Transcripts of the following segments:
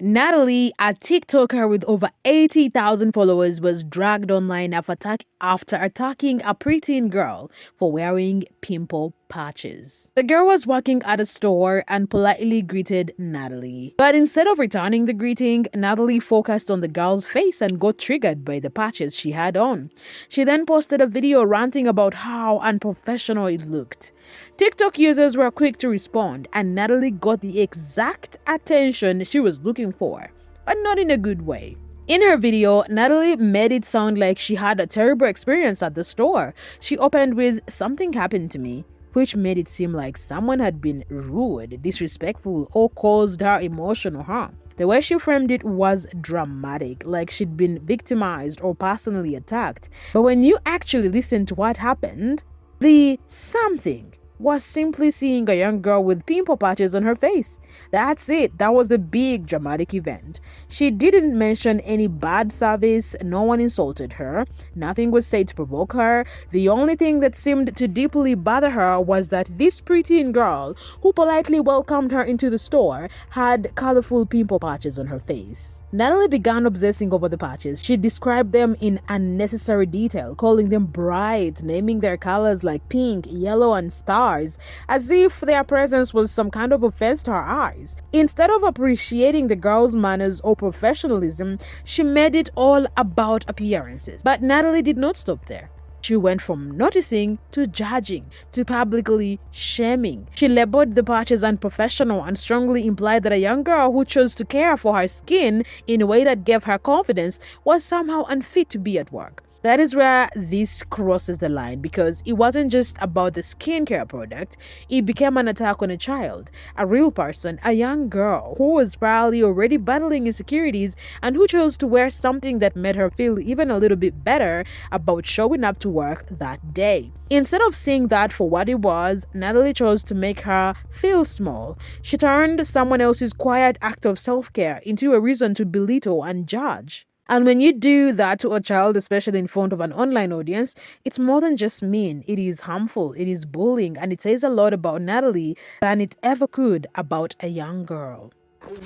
Natalie, a TikToker with over 80,000 followers, was dragged online after attacking a preteen girl for wearing pimple patches. The girl was working at a store and politely greeted Natalie. But instead of returning the greeting, Natalie focused on the girl's face and got triggered by the patches she had on. She then posted a video ranting about how unprofessional it looked. TikTok users were quick to respond, and Natalie got the exact attention she was looking for, but not in a good way. In her video, Natalie made it sound like she had a terrible experience at the store. She opened with "something happened to me," which made it seem like someone had been rude, disrespectful, or caused her emotional harm. The way she framed it was dramatic, like she'd been victimized or personally attacked. But when you actually listen to what happened, the something was simply seeing a young girl with pimple patches on her face. That's it. That was the big dramatic event. She didn't mention any bad service, no one insulted her, nothing was said to provoke her. The only thing that seemed to deeply bother her was that this preteen girl, who politely welcomed her into the store, had colorful pimple patches on her face. Natalie began obsessing over the patches. She described them in unnecessary detail, calling them bright, naming their colors like pink, yellow, and stars, as if their presence was some kind of offense to her eyes. Instead of appreciating the girl's manners or professionalism, she made it all about appearances. But Natalie did not stop there. She went from noticing to judging to publicly shaming. She labeled the patches unprofessional and strongly implied that a young girl who chose to care for her skin in a way that gave her confidence was somehow unfit to be at work. That is where this crosses the line, because it wasn't just about the skincare product. It became an attack on a child, a real person, a young girl who was probably already battling insecurities and who chose to wear something that made her feel even a little bit better about showing up to work that day. Instead of seeing that for what it was, Natalie chose to make her feel small. She turned someone else's quiet act of self-care into a reason to belittle and judge. And when you do that to a child, especially in front of an online audience, it's more than just mean. It is harmful, it is bullying, and it says a lot about Natalie than it ever could about a young girl.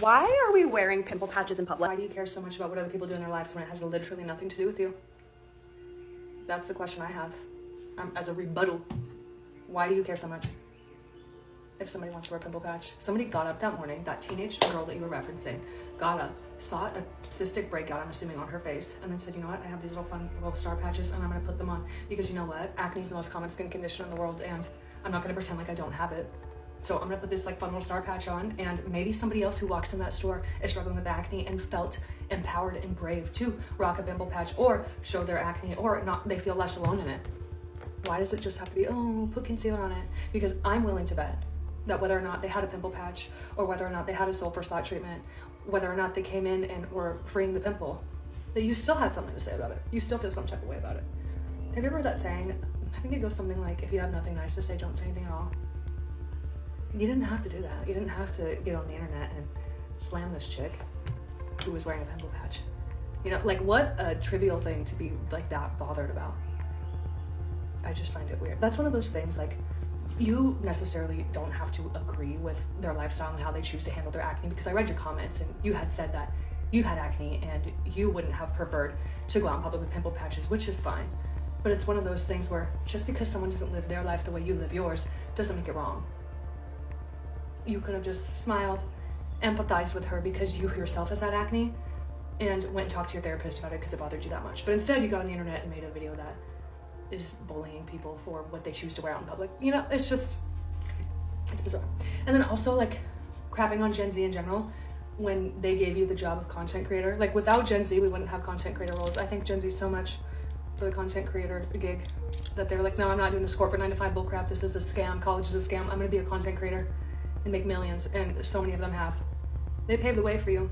Why are we wearing pimple patches in public? Why do you care so much about what other people do in their lives when it has literally nothing to do with you? That's the question I have. As a rebuttal, why do you care so much? If somebody wants to wear a pimple patch. Somebody got up that morning, that teenage girl that you were referencing, got up, saw a cystic breakout, I'm assuming, on her face, and then said, you know what, I have these little fun little star patches and I'm gonna put them on because you know what, acne is the most common skin condition in the world and I'm not gonna pretend like I don't have it. So I'm gonna put this like fun little star patch on, and maybe somebody else who walks in that store is struggling with acne and felt empowered and brave to rock a pimple patch or show their acne, or not, they feel less alone in it. Why does it just have to be, oh, put concealer on it? Because I'm willing to bet that whether or not they had a pimple patch, or whether or not they had a sulfur spot treatment, whether or not they came in and were freeing the pimple, that you still had something to say about it. You still feel some type of way about it. Have you ever heard that saying? I think it goes something like, if you have nothing nice to say, don't say anything at all. You didn't have to do that. You didn't have to get on the internet and slam this chick who was wearing a pimple patch. You know, like, what a trivial thing to be like that bothered about. I just find it weird. That's one of those things, like, you necessarily don't have to agree with their lifestyle and how they choose to handle their acne, because I read your comments and you had said that you had acne and you wouldn't have preferred to go out in public with pimple patches, which is fine. But it's one of those things where just because someone doesn't live their life the way you live yours doesn't make it wrong. You could have just smiled, empathized with her because you yourself has had acne, and went and talked to your therapist about it because it bothered you that much. But instead you got on the internet and made a video that is bullying people for what they choose to wear out in public. You know, it's just, it's bizarre. And then also, like, crapping on Gen Z in general when they gave you the job of content creator. Like, without Gen Z, we wouldn't have content creator roles. I think Gen Z so much for the content creator gig that they're like, no, I'm not doing this corporate 9-to-5 bullcrap. This is a scam. College is a scam. I'm gonna be a content creator and make millions. And so many of them have. They paved the way for you.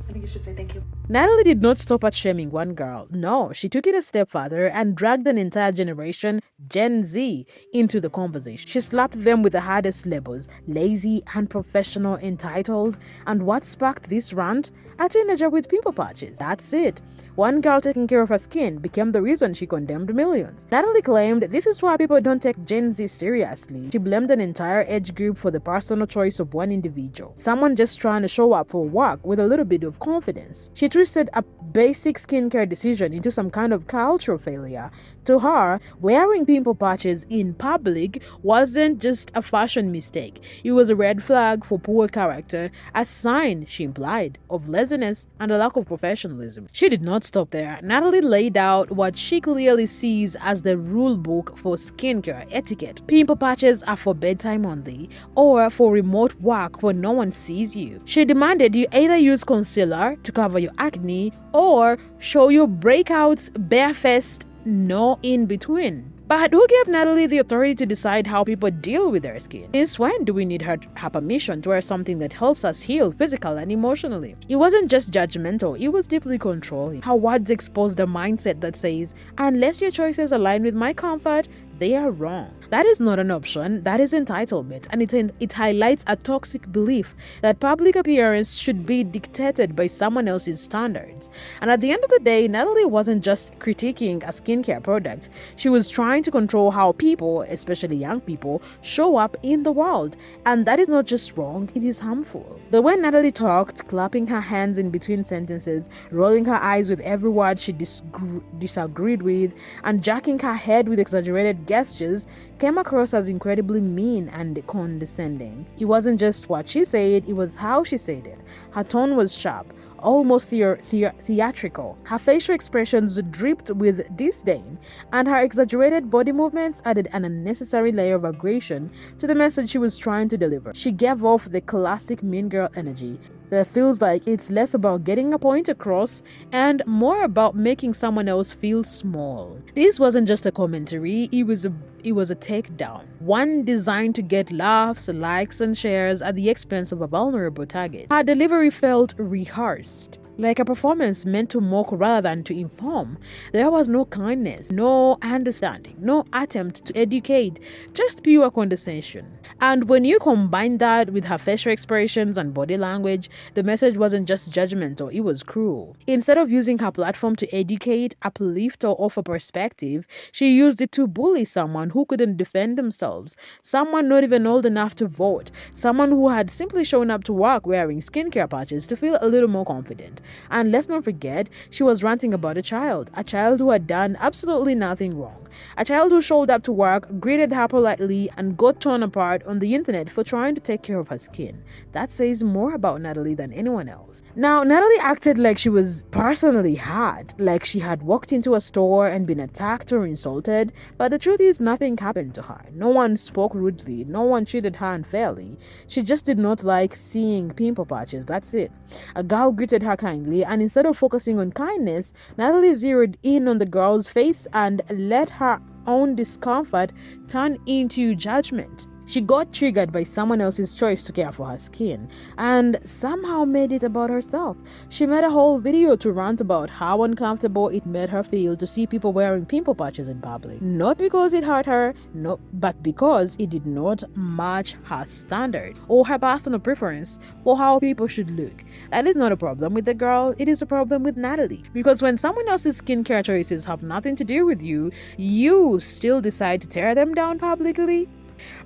I think you should say thank you. Natalie did not stop at shaming one girl. No, she took it a step further and dragged an entire generation, Gen Z, into the conversation. She slapped them with the hardest labels: lazy, unprofessional, entitled. And what sparked this rant? A teenager with pimple patches. That's it. One girl taking care of her skin became the reason she condemned millions. Natalie claimed this is why people don't take Gen Z seriously. She blamed an entire age group for the personal choice of one individual, someone just trying to show up for work with a little bit of confidence. She twisted a basic skincare decision into some kind of cultural failure. To her, wearing pimple patches in public wasn't just a fashion mistake. It was a red flag for poor character, a sign, she implied, of laziness and a lack of professionalism. She did not stop there. Natalie laid out what she clearly sees as the rule book for skincare etiquette. Pimple patches are for bedtime only, or for remote work when no one sees you. She demanded you either use concealer to cover your acne or show your breakouts barefaced, no in between. But who gave Natalie the authority to decide how people deal with their skin? Since when do we need her permission to wear something that helps us heal physically and emotionally? It wasn't just judgmental, it was deeply controlling. Her words exposed a mindset that says, unless your choices align with my comfort, they are wrong. That is not an option, that is entitlement, and it highlights a toxic belief that public appearance should be dictated by someone else's standards. And at the end of the day, Natalie wasn't just critiquing a skincare product, she was trying to control how people, especially young people, show up in the world. And that is not just wrong, it is harmful. The way Natalie talked, clapping her hands in between sentences, rolling her eyes with every word she disagreed with, and jacking her head with exaggerated gestures, came across as incredibly mean and condescending. It wasn't just what she said, it was how she said it. Her tone was sharp, almost theatrical. Her facial expressions dripped with disdain, and her exaggerated body movements added an unnecessary layer of aggression to the message she was trying to deliver. She gave off the classic mean girl energy that feels like it's less about getting a point across and more about making someone else feel small. This wasn't just a commentary, it was a takedown, one designed to get laughs, likes, and shares at the expense of a vulnerable target. Her delivery felt rehearsed, like a performance meant to mock rather than to inform. There was no kindness, no understanding, no attempt to educate, just pure condescension. And when you combine that with her facial expressions and body language, the message wasn't just judgmental, it was cruel. Instead of using her platform to educate, uplift, or offer perspective, she used it to bully someone who couldn't defend themselves, someone not even old enough to vote, someone who had simply shown up to work wearing skincare patches to feel a little more confident. And let's not forget, she was ranting about a child who had done absolutely nothing wrong, a child who showed up to work, greeted her politely, and got torn apart on the internet for trying to take care of her skin. That says more about Natalie than anyone else. Now, Natalie acted like she was personally hurt, like she had walked into a store and been attacked or insulted, but the truth is nothing happened to her. No one spoke rudely, no one treated her unfairly. She just did not like seeing pimple patches, that's it. A girl greeted her kindly, and instead of focusing on kindness, Natalie zeroed in on the girl's face and let her own discomfort turn into judgment. She got triggered by someone else's choice to care for her skin and somehow made it about herself. She made a whole video to rant about how uncomfortable it made her feel to see people wearing pimple patches in public. Not because it hurt her, no, but because it did not match her standard or her personal preference for how people should look. That is not a problem with the girl, it is a problem with Natalie. Because when someone else's skincare choices have nothing to do with you, you still decide to tear them down publicly?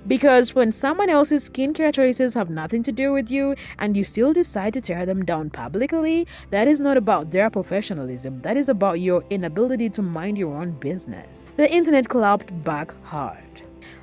Because when someone else's skincare choices have nothing to do with you and you still decide to tear them down publicly, that is not about their professionalism, that is about your inability to mind your own business. The internet clapped back hard.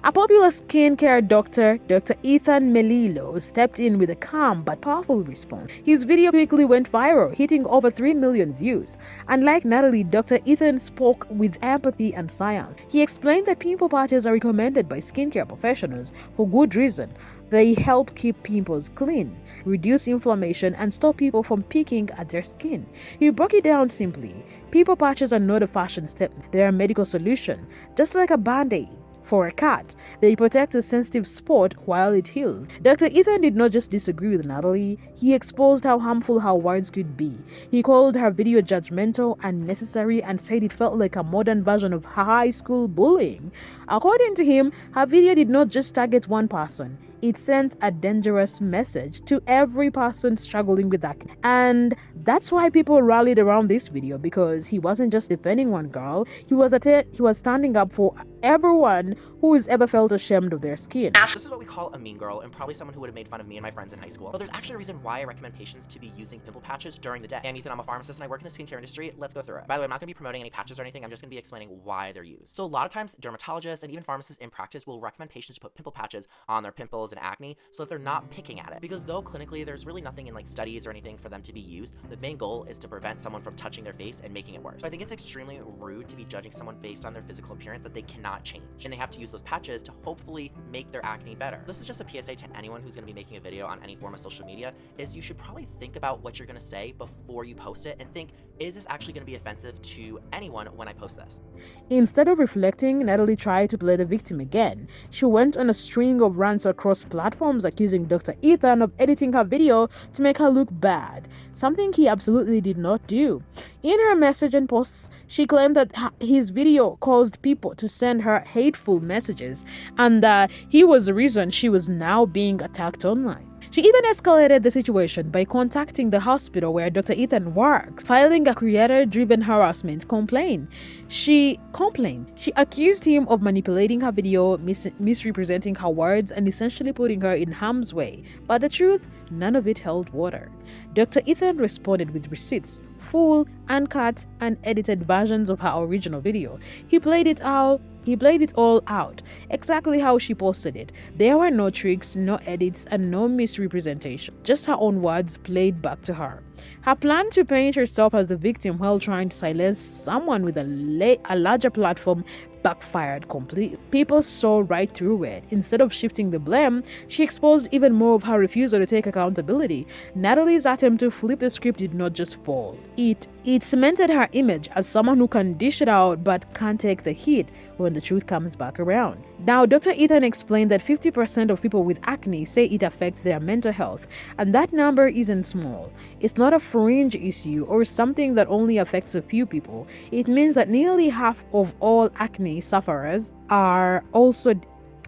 A popular skincare doctor, Dr. Ethan Melillo, stepped in with a calm but powerful response. His video quickly went viral, hitting over 3 million views. Unlike Natalie, Dr. Ethan spoke with empathy and science. He explained that pimple patches are recommended by skincare professionals for good reason. They help keep pimples clean, reduce inflammation, and stop people from picking at their skin. He broke it down simply. Pimple patches are not a fashion statement, they are a medical solution, just like a band-aid. For a cat, they protect a sensitive spot while it heals. Dr. Ethan did not just disagree with Natalie, he exposed how harmful her words could be. He called her video judgmental, unnecessary, and said it felt like a modern version of high school bullying. According to him, her video did not just target one person. It sent a dangerous message to every person struggling with acne. And that's why people rallied around this video, because he wasn't just defending one girl, he was standing up for everyone who has ever felt ashamed of their skin. This is what we call a mean girl, and probably someone who would have made fun of me and my friends in high school. But there's actually a reason why I recommend patients to be using pimple patches during the day. I'm Ethan, I'm a pharmacist, and I work in the skincare industry. Let's go through it. By the way, I'm not going to be promoting any patches or anything, I'm just going to be explaining why they're used. So a lot of times, dermatologists and even pharmacists in practice will recommend patients to put pimple patches on their pimples and acne so that they're not picking at it. Because though clinically there's really nothing in like studies or anything for them to be used, the main goal is to prevent someone from touching their face and making it worse. So I think it's extremely rude to be judging someone based on their physical appearance that they cannot change. And they have to use those patches to hopefully make their acne better. This is just a PSA to anyone who's going to be making a video on any form of social media, is you should probably think about what you're going to say before you post it and think, is this actually going to be offensive to anyone when I post this? Instead of reflecting, Natalie tried to play the victim again. She went on a string of rants across platforms accusing Dr. Ethan of editing her video to make her look bad, something he absolutely did not do. In her message and posts, she claimed that his video caused people to send her hateful messages and that he was the reason she was now being attacked online. She even escalated the situation by contacting the hospital where Dr. Ethan works, filing a creator-driven harassment complaint. She accused him of manipulating her video, misrepresenting her words, and essentially putting her in harm's way. But the truth, none of it held water. Dr. Ethan responded with receipts, full, uncut, and edited versions of her original video. He played it all out, exactly how she posted it. There were no tricks, no edits, and no misrepresentation. Just her own words played back to her. Her plan to paint herself as the victim while trying to silence someone with a larger platform backfired completely. People saw right through it. Instead of shifting the blame, she exposed even more of her refusal to take accountability. Natalie's attempt to flip the script did not just fall. It cemented her image as someone who can dish it out but can't take the heat when the truth comes back around. Now, Dr. Ethan explained that 50% of people with acne say it affects their mental health, and that number isn't small. It's not a fringe issue or something that only affects a few people. It means that nearly half of all acne sufferers are also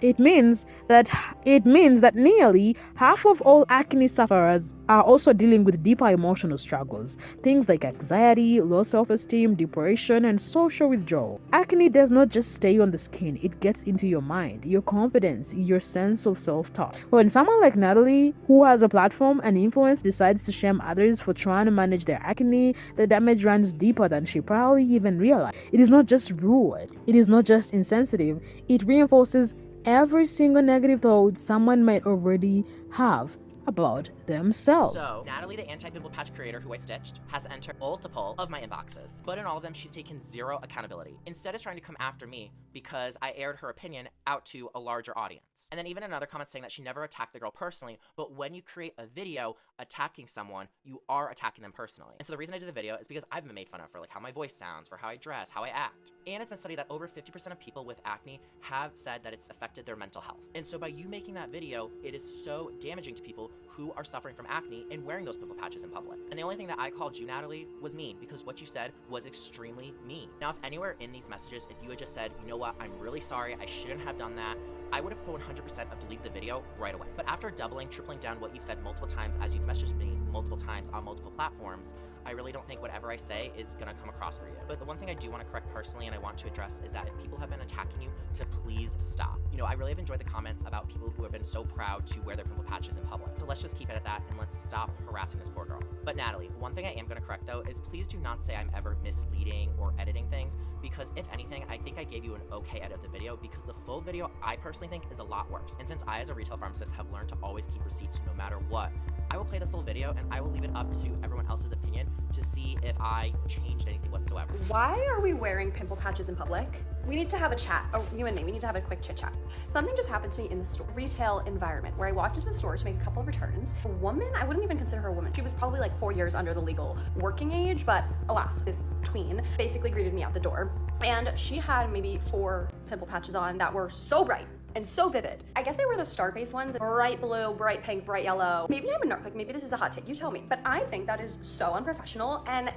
It means that nearly half of all acne sufferers are also dealing with deeper emotional struggles, things like anxiety, low self-esteem, depression, and social withdrawal. Acne does not just stay on the skin, it gets into your mind, your confidence, your sense of self-talk. When someone like Natalie, who has a platform and influence, decides to shame others for trying to manage their acne, the damage runs deeper than she probably even realized. It is not just rude, it is not just insensitive, it reinforces every single negative thought someone might already have about themselves. So, Natalie, the anti-pimple patch creator who I stitched, has entered multiple of my inboxes, but in all of them, she's taken zero accountability. Instead of trying to come after me because I aired her opinion out to a larger audience. And then even another comment saying that she never attacked the girl personally, but when you create a video attacking someone, you are attacking them personally. And so the reason I did the video is because I've been made fun of for like how my voice sounds, for how I dress, how I act. And it's been studied that over 50% of people with acne have said that it's affected their mental health. And so by you making that video, it is so damaging to people who are suffering from acne and wearing those pimple patches in public. And the only thing that I called you, Natalie, was mean, because what you said was extremely mean. Now, if anywhere in these messages, if you had just said, you know what, I'm really sorry, I shouldn't have done that, I would have 100% of deleted the video right away. But after doubling, tripling down what you've said multiple times as you've messaged me multiple times on multiple platforms, I really don't think whatever I say is gonna come across through you. But the one thing I do want to correct personally and I want to address is that if people have been attacking you, to please stop. You know, I really have enjoyed the comments about people who have been so proud to wear their pimple patches in public. So let's just keep it at that and let's stop harassing this poor girl. But Natalie, one thing I am gonna correct though is please do not say I'm ever misleading or editing things, because if anything, I think I gave you an okay edit of the video, because the full video I personally think is a lot worse. And since I as a retail pharmacist have learned to always keep receipts no matter what, I will play the full video and I will leave it up to everyone else's opinion to see if I changed anything whatsoever. Why are we wearing pimple patches in public? We need to have a chat, you and me, we need to have a quick chit chat. Something just happened to me in the store, retail environment, where I walked into the store to make a couple of returns. A woman, I wouldn't even consider her a woman. She was probably like 4 years under the legal working age, but alas, this tween basically greeted me at the door. And she had maybe 4 pimple patches on that were so bright and so vivid. I guess they were the Starface ones, bright blue, bright pink, bright yellow. Maybe I'm a narc, like maybe this is a hot take, you tell me. But I think that is so unprofessional, and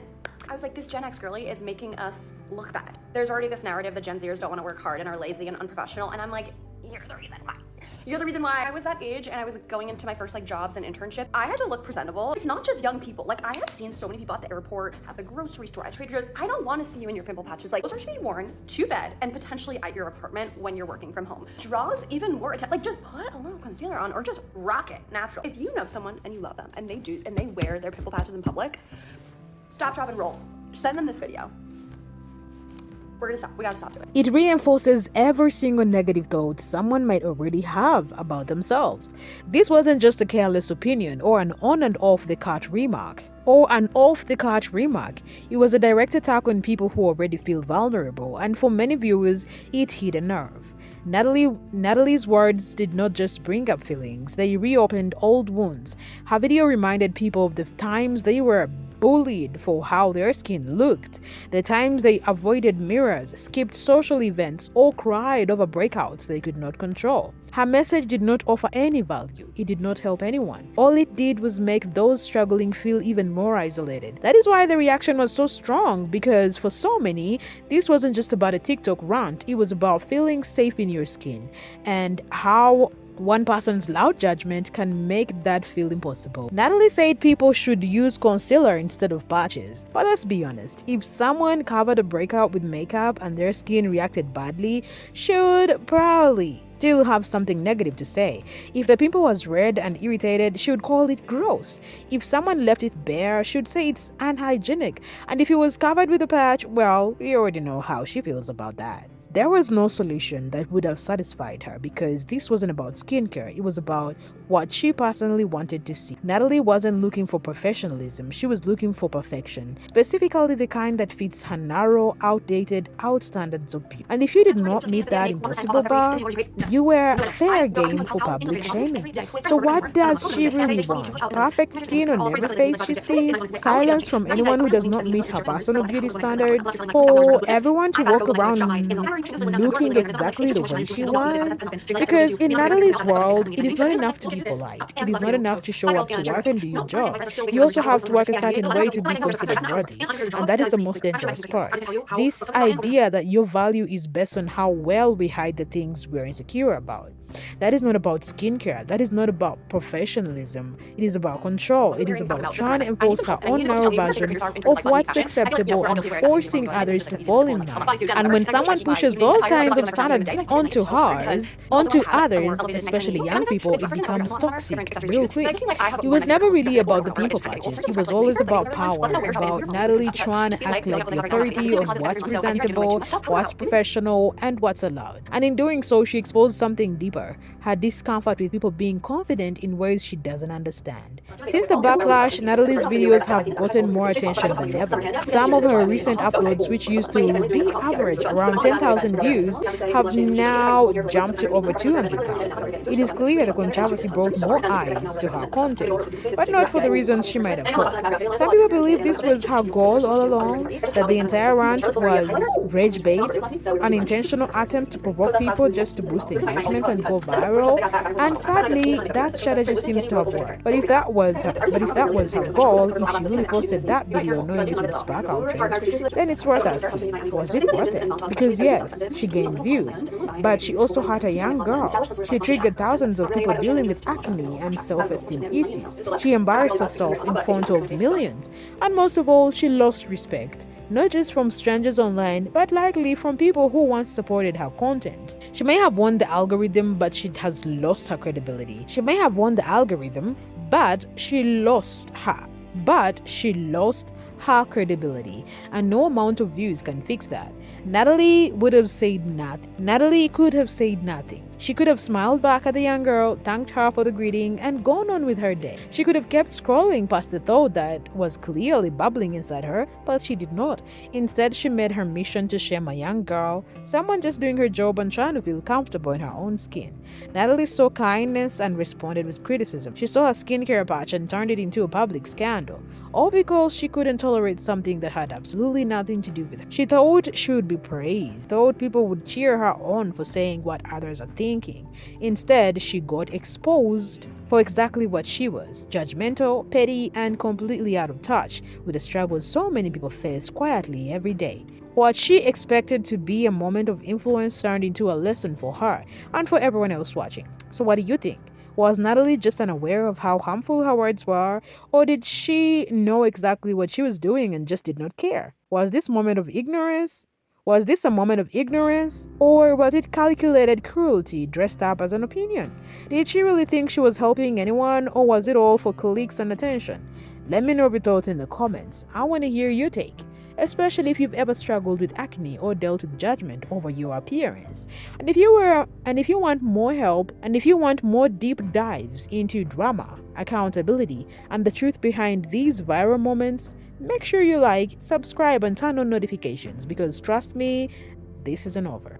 I was like, this Gen X girly is making us look bad. There's already this narrative that Gen Zers don't want to work hard and are lazy and unprofessional, and I'm like, you're the reason why. You're the reason why. I was that age and I was going into my first like jobs and internship. I had to look presentable. It's not just young people. Like I have seen so many people at the airport, at the grocery store, at Trader Joe's. I don't want to see you in your pimple patches. Like those are to be worn to bed and potentially at your apartment when you're working from home. Draws even more like just put a little concealer on or just rock it natural. If you know someone and you love them and they wear their pimple patches in public, stop, drop, and roll. Send them this video. We're gonna stop. We gotta stop doing it. It reinforces every single negative thought someone might already have about themselves. This wasn't just a careless opinion or an on and off the cart remark. It was a direct attack on people who already feel vulnerable, and for many viewers, it hit a nerve. Natalie's words did not just bring up feelings, they reopened old wounds. Her video reminded people of the times they were bullied for how their skin looked, the times they avoided mirrors, skipped social events, or cried over breakouts they could not control. Her message did not offer any value. It did not help anyone. All it did was make those struggling feel even more isolated. That is why the reaction was so strong, because for so many, this wasn't just about a TikTok rant. It was about feeling safe in your skin and how one person's loud judgment can make that feel impossible. Natalie said people should use concealer instead of patches. But let's be honest, if someone covered a breakout with makeup and their skin reacted badly, should probably still have something negative to say. If the pimple was red and irritated, she would call it gross. If someone left it bare, she would say it's unhygienic. And if it was covered with a patch, well, we already know how she feels about that. There was no solution that would have satisfied her because this wasn't about skincare, it was about what she personally wanted to see. Natalie wasn't looking for professionalism, she was looking for perfection, specifically the kind that fits her narrow, outdated, out standards of beauty. And if you did not meet that impossible bar, you were fair game for public shaming. So what does she really want? Perfect skin on every face she sees? Silence from anyone who does not meet her personal beauty standards? For everyone to walk around looking exactly the way she wants? Because in Natalie's world, it is not enough to be polite. It is not enough to show up to work and do your job. You also have to work a certain way to be considered worthy. And that is the most dangerous part. This idea that your value is based on how well we hide the things we're insecure about. That is not about skincare. That is not about professionalism. It is about control. It is about trying to impose her own narrow version of what's acceptable and forcing others to fall in line. And when someone pushes those kinds of standards onto others, especially young people, it becomes toxic real quick. It was never really about the pimple patches. It was always about power, about Natalie trying to act like the authority on what's presentable, what's professional, and what's allowed. And in doing so, she exposed something deeper. Her discomfort with people being confident in ways she doesn't understand. Since the backlash, Natalie's videos have gotten more attention than ever. Some of her recent uploads, which used to be average around 10,000 views, have now jumped to over 200,000. It is clear the controversy brought more eyes to her content, but not for the reasons she might have thought. Some people believe this was her goal all along, that the entire rant was rage bait, an intentional attempt to provoke people just to boost engagement and go viral, and sadly that strategy seems to have worked. But if that was her goal, if she really posted that video knowing it would spark outrage, then it's worth asking, was it worth it? Because yes, she gained views, but she also had a young girl. She triggered thousands of people dealing with acne and self-esteem issues. She embarrassed herself in front of millions, and most of all, she lost respect. Not just from strangers online, but likely from people who once supported her content. She may have won the algorithm, but she has lost her credibility. She may have won the algorithm, but she lost her credibility, and no amount of views can fix that. Natalie could have said nothing. She could have smiled back at the young girl, thanked her for the greeting, and gone on with her day. She could have kept scrolling past the thought that was clearly bubbling inside her, but she did not. Instead, she made her mission to shame a young girl, someone just doing her job and trying to feel comfortable in her own skin. Natalie saw kindness and responded with criticism. She saw a skincare patch and turned it into a public scandal, all because she couldn't tolerate something that had absolutely nothing to do with her. She thought she would be praised, thought people would cheer her on for saying what others are thinking. Instead, she got exposed for exactly what she was: judgmental, petty, and completely out of touch with the struggles so many people face quietly every day. What she expected to be a moment of influence turned into a lesson for her and for everyone else watching. So, what do you think? Was Natalie just unaware of how harmful her words were, or did she know exactly what she was doing and just did not care? Was this moment of ignorance? Was this a moment of ignorance? Or was it calculated cruelty dressed up as an opinion? Did she really think she was helping anyone, or was it all for clicks and attention? Let me know your thoughts in the comments. I want to hear your take, especially if you've ever struggled with acne or dealt with judgment over your appearance. And if you want more help, and if you want more deep dives into drama, accountability, and the truth behind these viral moments, make sure you like, subscribe, and turn on notifications, because trust me, this isn't over.